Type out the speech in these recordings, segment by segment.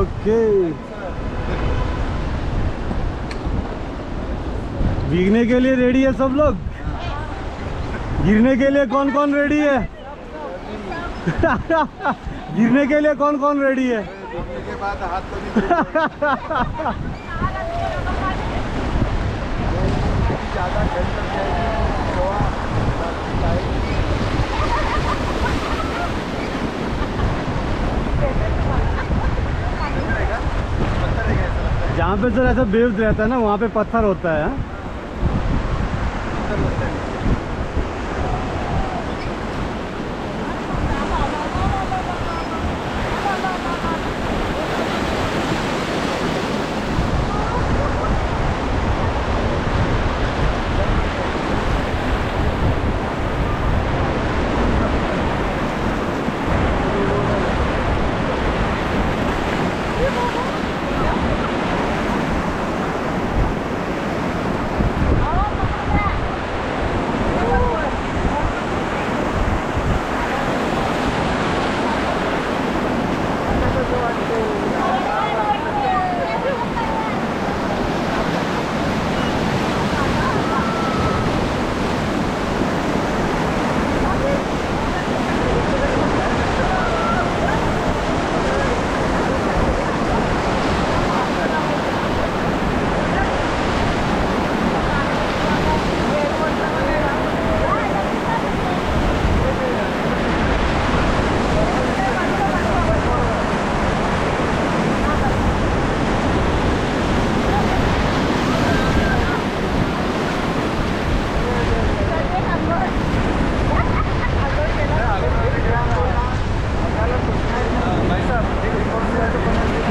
Okay, भीगने के लिए ready है सब लोग। गिरने के लिए कौन कौन रेडी है? गिरने के लिए कौन कौन रेडी है? गिरने के बाद हाथ तो नहीं ज़्यादा जहाँ पे सर ऐसा वेव्स रहता है ना, वहाँ पे पत्थर होता है।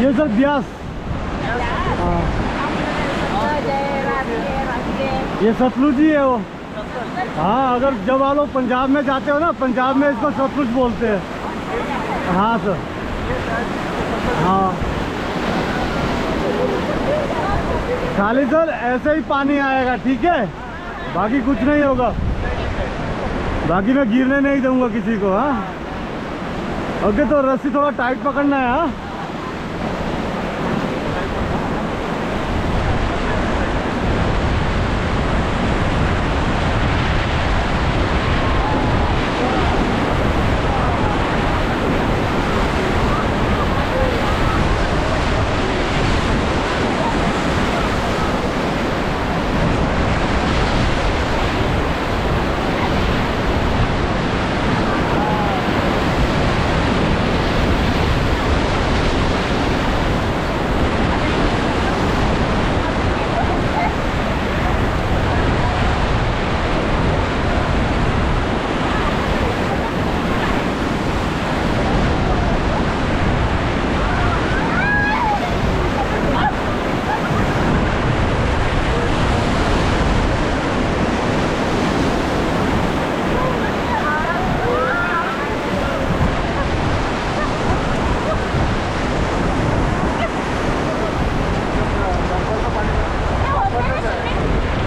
ये सर ब्यास, ये सतलुज ही है वो। हाँ, अगर जब आप लोग पंजाब में जाते हो ना, पंजाब में इसको सतलुज बोलते हैं। हाँ सर, हाँ खाली सर ऐसे ही पानी आएगा, ठीक है, बाकी कुछ नहीं होगा। बाकी मैं गिरने नहीं दूंगा किसी को। हाँ ओके, तो रस्सी थोड़ा टाइट पकड़ना है। हाँ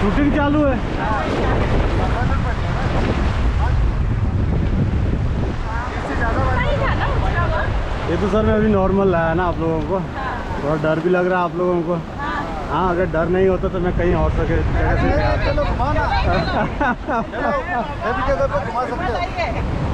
शूटिंग चालू है। ये तो सर मैं अभी नॉर्मल लाया ना आप लोगों को, थोड़ा डर भी लग रहा है आप लोगों को। हाँ, अगर डर नहीं होता तो मैं कहीं और जगह से गया था। चलो घुमा सकते हैं।